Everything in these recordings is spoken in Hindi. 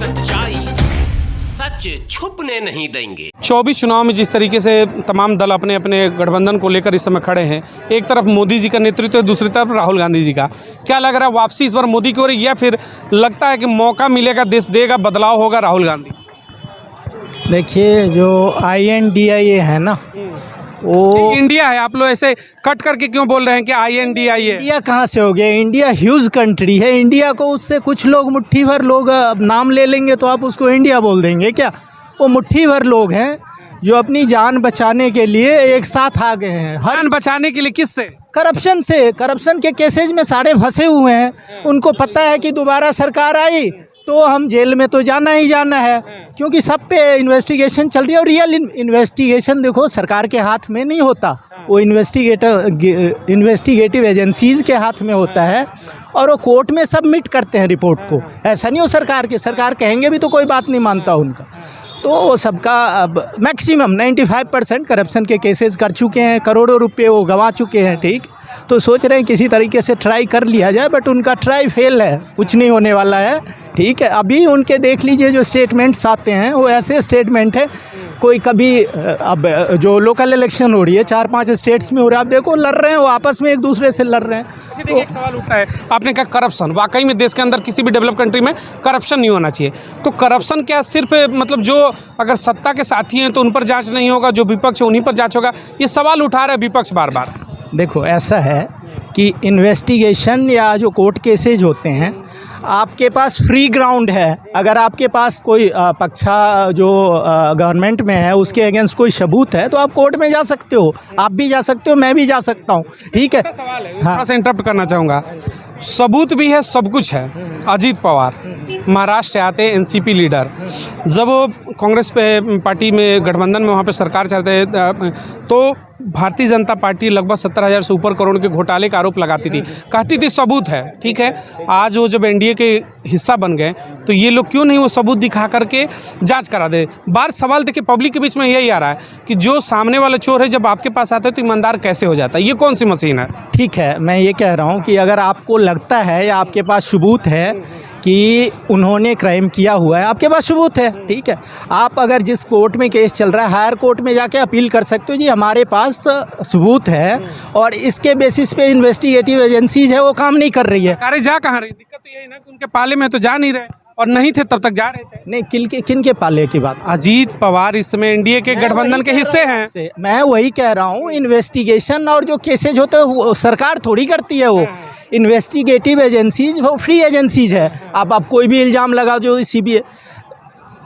सच्चाई सच छुपने नहीं देंगे। 24 चुनाव में जिस तरीके से तमाम दल अपने अपने गठबंधन को लेकर इस समय खड़े हैं, एक तरफ मोदी जी का नेतृत्व है, दूसरी तरफ राहुल गांधी जी का, क्या लग रहा है वापसी इस बार मोदी की ओर, या फिर लगता है कि मौका मिलेगा, देश देगा, बदलाव होगा राहुल गांधी? देखिए, जो INDIA है ना, वो इंडिया है। आप लोग ऐसे कट करके क्यों बोल रहे हैं कि INDIA? इंडिया कहाँ से हो गया? इंडिया ह्यूज कंट्री है। इंडिया को उससे कुछ लोग, मुट्ठी भर लोग नाम ले लेंगे तो आप उसको इंडिया बोल देंगे क्या? वो मुट्ठी भर लोग हैं जो अपनी जान बचाने के लिए एक साथ आ गए हैं। जान बचाने के लिए किससे? करप्शन से। करप्शन के केसेज में सारे फंसे हुए हैं। उनको पता है कि दोबारा सरकार आई तो हम जेल में तो जाना ही जाना है, क्योंकि सब पे इन्वेस्टिगेशन चल रही है। और रियल इन्वेस्टिगेशन देखो सरकार के हाथ में नहीं होता, वो इन्वेस्टिगेटिव एजेंसीज़ के हाथ में होता है, और वो कोर्ट में सबमिट करते हैं रिपोर्ट को। ऐसा नहीं हो सरकार कहेंगे भी तो कोई बात नहीं मानता उनका। तो वो सबका अब मैक्सिमम 95% करप्शन के केसेस कर चुके हैं, करोड़ों रुपए वो गंवा चुके हैं। ठीक, तो सोच रहे हैं किसी तरीके से ट्राई कर लिया जाए, बट उनका ट्राई फेल है, कुछ नहीं होने वाला है। ठीक है, अभी उनके देख लीजिए जो स्टेटमेंट्स आते हैं वो ऐसे स्टेटमेंट है, कोई कभी अब जो लोकल इलेक्शन हो रही है 4-5 स्टेट्स में हो रहा है, आप देखो लड़ रहे हैं वो आपस में, एक दूसरे से लड़ रहे हैं। अच्छा, देखिए, एक सवाल उठता है, आपने कहा करप्शन, वाकई में देश के अंदर किसी भी डेवलप कंट्री में करप्शन नहीं होना चाहिए। तो करप्शन क्या सिर्फ मतलब जो अगर सत्ता के साथी हैं तो उन पर जांच नहीं होगा, जो विपक्ष है उन्हीं पर जांच होगा, ये सवाल उठा रहा है विपक्ष बार बार? देखो, ऐसा है कि इन्वेस्टिगेशन या जो कोर्ट केसेज होते हैं, आपके पास फ्री ग्राउंड है। अगर आपके पास कोई पक्षा जो गवर्नमेंट में है उसके अगेंस्ट कोई सबूत है तो आप कोर्ट में जा सकते हो, आप भी जा सकते हो, मैं भी जा सकता हूँ। ठीक है, सवाल है, थोड़ा सा इंटरप्ट करना चाहूँगा। सबूत भी है, सब कुछ है। अजीत पवार महाराष्ट्र आते हैं, NCP लीडर, जब वो कांग्रेस पार्टी में गठबंधन में वहाँ पे सरकार चलते तो भारतीय जनता पार्टी लगभग 70,000 से ऊपर करोड़ के घोटाले का आरोप लगाती थी, कहती थी सबूत है। ठीक है, आज वो जब NDA के हिस्सा बन गए तो ये लोग क्यों नहीं वो सबूत दिखा करके जांच करा दे? बार सवाल देखिए पब्लिक के बीच में यही आ रहा है कि जो सामने वाला चोर है जब आपके पास आता है तो ईमानदार कैसे हो जाता है? ये कौन सी मशीन है? ठीक है, मैं ये कह रहा हूँ कि अगर आपको लगता है या आपके पास सबूत है कि उन्होंने क्राइम किया हुआ है, आपके पास सबूत है, ठीक है, आप अगर जिस कोर्ट में केस चल रहा है हायर कोर्ट में जाके अपील कर सकते हो, जी हमारे पास सबूत है और इसके बेसिस पे इन्वेस्टिगेटिव एजेंसीज है वो काम नहीं कर रही है। अरे जा कहाँ रही? दिक्कत तो यही ना कि उनके पाले में तो जा नहीं रहे, और नहीं थे तब तक जा रहे थे। नहीं, किन के पाले की बात? अजीत पवार इस समय NDA के गठबंधन के हिस्से हैं। मैं वही कह रहा हूँ, इन्वेस्टिगेशन और जो केसेज होते हैं वो सरकार थोड़ी करती है, वो इन्वेस्टिगेटिव एजेंसीज वो फ्री एजेंसीज है। आप कोई भी इल्ज़ाम लगाओ जो CBI,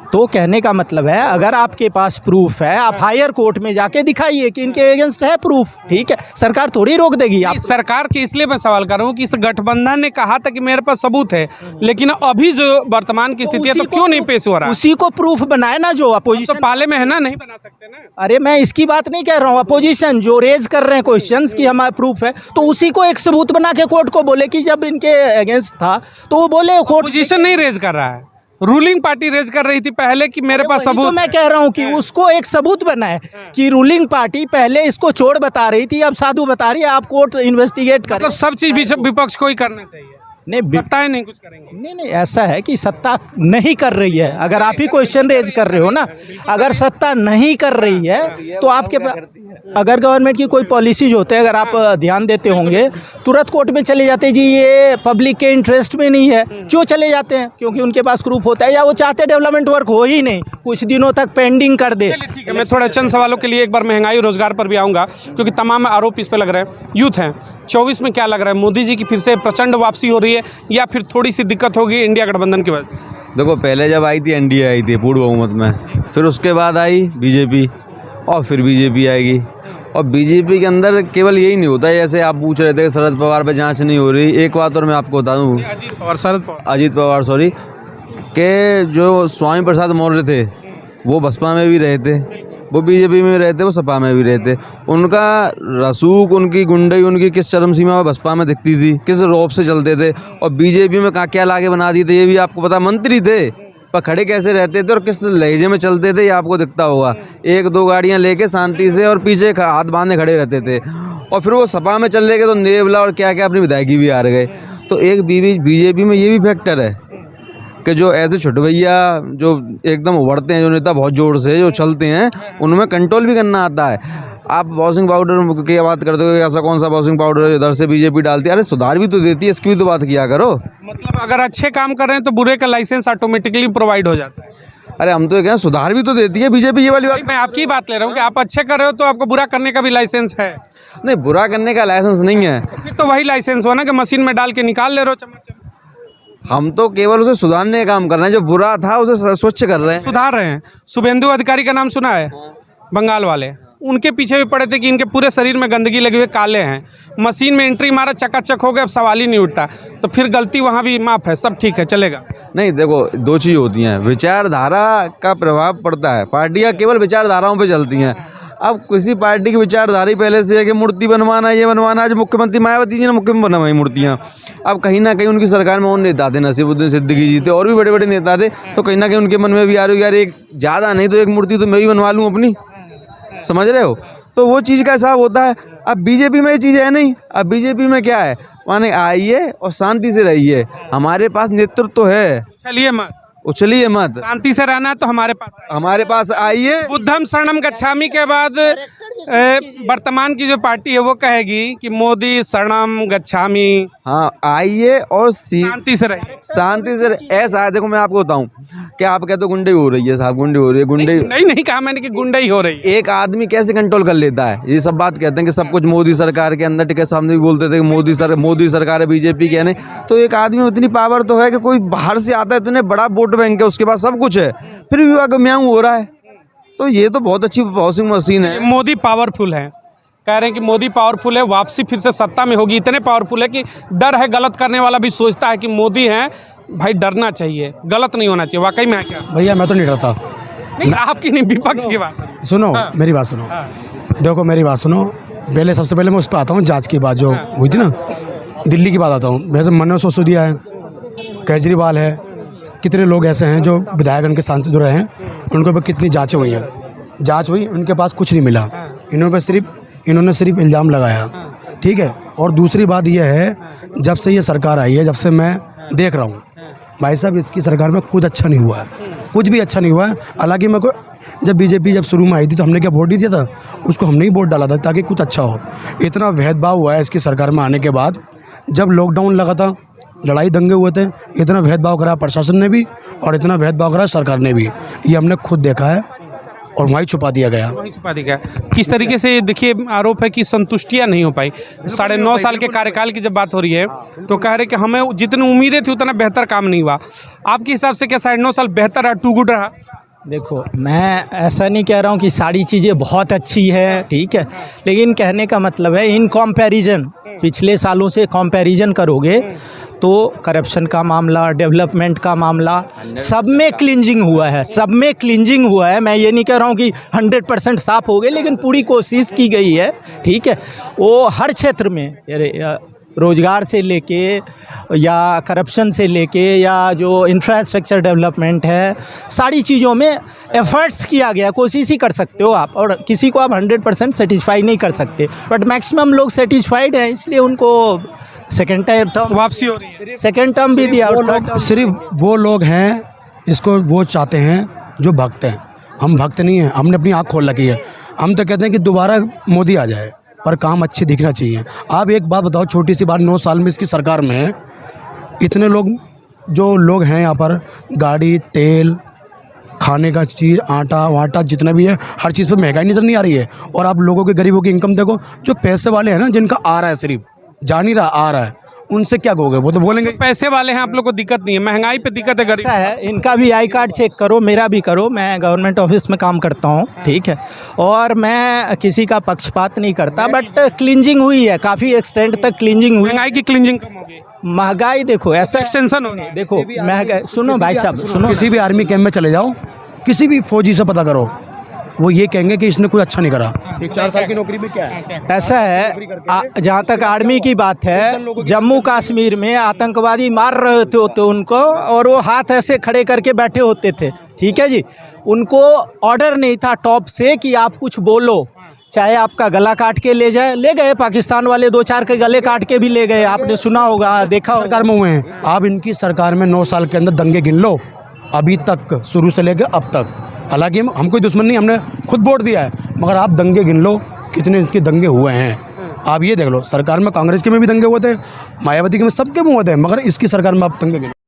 तो कहने का मतलब है अगर आपके पास प्रूफ है आप हायर कोर्ट में जाके दिखाइए कि इनके अगेंस्ट है प्रूफ। ठीक है, सरकार थोड़ी रोक देगी आप। सरकार की इसलिए मैं सवाल कर रहा हूँ कि इस गठबंधन ने कहा था कि मेरे पास सबूत है, लेकिन अभी जो वर्तमान की स्थिति है तो क्यों नहीं पेश हो रहा? उसी को प्रूफ बनाए ना जो अपोजिशन। तो पाले में है ना, नहीं बना सकते ना। अरे मैं इसकी बात नहीं कह रहा हूँ, अपोजिशन जो रेज कर रहे हैं क्वेश्चंस कि हमारा प्रूफ है, तो उसी को एक सबूत बना के कोर्ट को बोले कि जब इनके अगेंस्ट था तो वो बोले कोर्ट। अपोजिशन नहीं रेज कर रहा है, रूलिंग पार्टी रेज कर रही थी पहले कि मेरे पास सबूत। तो मैं कह रहा हूँ कि उसको एक सबूत बनाए कि रूलिंग पार्टी पहले इसको चोर बता रही थी, अब साधु बता रही है, आप कोर्ट इन्वेस्टिगेट करें। मतलब सब चीज विपक्ष को ही करना चाहिए, नहीं सत्ताएं नहीं कुछ करेंगे। नहीं, ऐसा है कि सत्ता नहीं कर रही है। अगर आप ही क्वेश्चन रेज कर रहे हो ना, अगर सत्ता नहीं कर रही है तो आपके पास अगर गवर्नमेंट की कोई पॉलिसीज होते हैं, अगर आप ध्यान देते होंगे, तुरंत कोर्ट में चले जाते जी ये पब्लिक के इंटरेस्ट में नहीं है। क्यों चले जाते हैं? क्योंकि उनके पास प्रूफ होता है, या वो चाहते डेवलपमेंट वर्क हो ही नहीं, कुछ दिनों तक पेंडिंग कर दे। ठीक है, मैं थोड़ा चंद सवालों के लिए एक बार महंगाई रोजगार पर भी आऊँगा, क्योंकि तमाम आरोप इस पर लग रहे हैं। यूथ हैं, 24 में क्या लग रहा है, मोदी जी की फिर से प्रचंड वापसी हो रही है या फिर थोड़ी सी दिक्कत होगी इंडिया गठबंधन की वजह से? देखो, पहले जब आई थी NDA आई थी पूर्ण बहुमत में, फिर उसके बाद आई BJP और फिर BJP आएगी। और BJP के अंदर केवल यही नहीं होता है, जैसे आप पूछ रहे थे कि शरद पवार पे जांच नहीं हो रही। एक बात और मैं आपको बता दूँ, अजीत पवार सॉरी, कि जो स्वामी प्रसाद मौर्य थे वो बसपा में भी रहे थे, वो BJP में रहते, वो सपा में भी रहते। उनका रसूख, उनकी गुंडई, उनकी किस चरम सीमा में बसपा में दिखती थी, किस रौब से चलते थे, और BJP में क्या लागे बना दिए थे ये भी आपको पता। मंत्री थे पर खड़े कैसे रहते थे और किस लहजे में चलते थे ये आपको दिखता होगा। 1-2 गाड़ियां लेके शांति से और पीछे हाथ बांधे खड़े रहते थे, और फिर वो सपा में चल गए तो नेवला और क्या क्या अपनी विधायकी भी हार गए। तो एक BJP में ये भी फैक्टर है कि जो ऐसे छोटे भैया जो एकदम उभरते हैं, जो नेता बहुत ज़ोर से जो चलते हैं, उनमें कंट्रोल भी करना आता है। आप वॉशिंग पाउडर की बात करते हो, ऐसा कौन सा वॉशिंग पाउडर इधर से बीजेपी डालती है? अरे सुधार भी तो देती है, इसकी भी तो बात किया करो। मतलब अगर अच्छे काम कर रहे हैं तो बुरे का लाइसेंस ऑटोमेटिकली प्रोवाइड हो जाता है। अरे हम तो ये कहें सुधार भी तो देती है बीजेपी, ये वाली बात। मैं आपकी ही बात ले रहा हूँ कि आप अच्छे कर रहे हो तो आपको बुरा करने का भी लाइसेंस है। नहीं, बुरा करने का लाइसेंस नहीं है। फिर तो वही लाइसेंस हुआ ना कि मशीन में डाल के निकाल ले रहे हो चम्मच। हम तो केवल उसे सुधारने का काम कर रहे हैं, जो बुरा था उसे स्वच्छ कर रहे हैं। सुधार रहे हैं। शुभेंदु अधिकारी का नाम सुना है? बंगाल वाले, उनके पीछे भी पड़े थे कि इनके पूरे शरीर में गंदगी लगे हुए, काले हैं। मशीन में एंट्री मारा, चकाचक हो गया, अब सवाल ही नहीं उठता। तो फिर गलती वहाँ भी माफ़ है, सब ठीक है, चलेगा। नहीं देखो, दो चीज़ होती हैं, विचारधारा का प्रभाव पड़ता है। पार्टियां केवल विचारधाराओं पे चलती हैं। अब किसी पार्टी की विचारधारा ही पहले से है कि मूर्ति बनवाना, ये बनवाना। आज मुख्यमंत्री मायावती जी ने मुख्य में बनवाई मूर्तियाँ। अब कहीं ना कहीं उनकी सरकार में और नेता थे, नसीरुद्दीन सिद्दीकी जी थे, और भी बड़े बड़े नेता थे। तो कहीं ना कहीं उनके मन में भी आ रही यार, एक ज़्यादा नहीं तो एक मूर्ति तो मैं भी बनवा लूँ अपनी, समझ रहे हो? तो वो चीज़ का हिसाब होता है। अब बीजेपी में ये चीज़ है नहीं। अब बीजेपी में क्या है, माने आइए और शांति से रहिए, हमारे पास नेतृत्व तो है, चलिए मत उछलिए मत, शांति से रहना है तो हमारे पास आइए। बुद्धम शरणम गच्छामि के बाद वर्तमान की जो पार्टी है वो कहेगी कि मोदी शरणम गच्छामि। हाँ, आइए और शांति से रहिए। शांति से ऐसा है। देखो मैं आपको बताऊं कि आप कहते हो गुंडे हो रही है साहब, गुंडे हो रही है, गुंडे नहीं कहा मैंने कि गुंडे ही हो रही है। एक आदमी कैसे कंट्रोल कर लेता है? ये सब बात कहते हैं कि सब कुछ मोदी सरकार के अंदर, टिकट सामने भी बोलते थे कि मोदी सरकार है, बीजेपी के नहीं। तो एक आदमी में इतनी पावर तो है कि कोई बाहर से आता है, इतने बड़ा वोट बैंक है, उसके पास सब कुछ है, फिर भी वह म्याऊं हो रहा है। तो ये तो बहुत अच्छी वॉशिंग मशीन है। मोदी पावरफुल है, कह रहे हैं कि मोदी पावरफुल है, वापसी फिर से सत्ता में होगी। इतने पावरफुल है कि डर है, गलत करने वाला भी सोचता है कि मोदी है भाई, डरना चाहिए, गलत नहीं होना चाहिए। वाकई में क्या भैया मैं तो नहीं डरता। नहीं, आपकी नहीं, विपक्ष की बात सुनो, मेरी बात सुनो। देखो मेरी बात सुनो, पहले सबसे पहले मैं उस पर आता हूँ, जांच की बात जो हुई थी ना, दिल्ली की बात आता हूँ। वैसे मनोज सिसोदिया है, केजरीवाल है, कितने लोग ऐसे हैं जो विधायक उनके सांसद रहे हैं, उनके ऊपर कितनी जांचें हुई हैं, जांच हुई, उनके पास कुछ नहीं मिला। इन्होंने सिर्फ इल्ज़ाम लगाया, ठीक है। और दूसरी बात यह है, जब से ये सरकार आई है, जब से मैं देख रहा हूँ भाई साहब, इसकी सरकार में कुछ अच्छा नहीं हुआ है, कुछ भी अच्छा नहीं हुआ है। हालांकि मैं को जब बीजेपी जब शुरू में आई थी तो हमने क्या वोट नहीं दिया था, उसको हमने ही वोट डाला था ताकि कुछ अच्छा हो। इतना भेदभाव हुआ है इसकी सरकार में आने के बाद। जब लॉकडाउन लगा था, लड़ाई दंगे हुए थे, इतना भेदभाव करा प्रशासन ने भी और इतना भेदभाव करा सरकार ने भी, ये हमने खुद देखा है और वहीं छुपा दिया गया। किस तरीके से देखिए, आरोप है कि संतुष्टियां नहीं हो पाई। 9.5 साल के कार्यकाल की जब बात हो रही है तो कह रहे कि हमें जितनी उम्मीदें थी उतना बेहतर काम नहीं हुआ। आपके हिसाब से क्या 9.5 साल बेहतर रहा, टू गुड रहा? देखो मैं ऐसा नहीं कह रहा हूँ कि सारी चीज़ें बहुत अच्छी है, ठीक है, लेकिन कहने का मतलब है इन कंपैरिजन, पिछले सालों से कंपैरिजन करोगे तो करप्शन का मामला, डेवलपमेंट का मामला, सब में क्लींजिंग हुआ है, सब में क्लींजिंग हुआ है। मैं ये नहीं कह रहा हूँ कि 100% साफ हो गए, लेकिन पूरी कोशिश की गई है, ठीक है। वो हर क्षेत्र में, रोजगार से लेके या करप्शन से लेके या जो इंफ्रास्ट्रक्चर डेवलपमेंट है, सारी चीज़ों में एफर्ट्स किया गया। कोशिश ही कर सकते हो आप, और किसी को आप 100% सेटिस्फाई नहीं कर सकते, बट मैक्सिमम लोग सेटिस्फाइड हैं, इसलिए उनको सेकेंड टर्म वापसी हो रही है, सेकेंड टर्म भी दिया। सिर्फ वो लोग हैं, इसको वो चाहते हैं जो भक्त हैं। हम भक्त नहीं हैं, हमने अपनी आँख खोल रखी है। हम तो कहते हैं कि दोबारा मोदी आ जाए, पर काम अच्छे दिखना चाहिए। आप एक बात बताओ, छोटी सी बात, 9 साल में इसकी सरकार में इतने लोग जो लोग हैं यहाँ पर, गाड़ी, तेल, खाने का चीज़, आटा वाटा जितना भी है, हर चीज़ पर महंगाई नज़र नहीं आ रही है। और आप लोगों के, गरीबों की इनकम देखो, जो पैसे वाले हैं ना, जिनका आ रहा है, सिर्फ जा नहीं रहा, आ रहा है, उनसे क्या कहोगे? वो तो बोलेंगे पैसे वाले हैं, आप लोग को दिक्कत नहीं है, महंगाई पे दिक्कत है, गरीब ऐसा है। इनका भी आई कार्ड चेक करो, मेरा भी करो, मैं गवर्नमेंट ऑफिस में काम करता हूँ, ठीक है, और मैं किसी का पक्षपात नहीं करता, बट क्लींजिंग हुई है, काफ़ी एक्सटेंट तक क्लींजिंग हुई। महंगाई की क्लींजिंग कम होगी, महंगाई देखो ऐसा एक्सटेंशन होगी। देखो महंगाई, सुनो भाई साहब, सुनो, किसी भी आर्मी कैंप में चले जाओ, किसी भी फौजी से पता करो, वो ये कहेंगे कि इसने कोई अच्छा नहीं करा। 4 साल की नौकरी में क्या है? ऐसा है, जहाँ तक आर्मी की बात है, जम्मू कश्मीर में आतंकवादी मार रहे थे तो उनको, और वो हाथ ऐसे खड़े करके बैठे होते थे, ठीक है जी, उनको ऑर्डर नहीं था टॉप से कि आप कुछ बोलो, चाहे आपका गला काट के ले जाए, ले गए पाकिस्तान वाले 2-4 के गले काट के भी ले गए, आपने सुना होगा, देखा होगा। सरकार में हुए हैं। आप इनकी सरकार में 9 साल के अंदर दंगे गिन लो अभी तक, शुरू से लेकर अब तक। हालांकि हम कोई दुश्मन नहीं, हमने खुद वोट दिया है, मगर आप दंगे गिन लो कितने इनके दंगे हुए हैं। आप ये देख लो, सरकार में कांग्रेस के में भी दंगे हुए थे, मायावती के में सबके में हुए थे, मगर इसकी सरकार में आप दंगे गिन लो।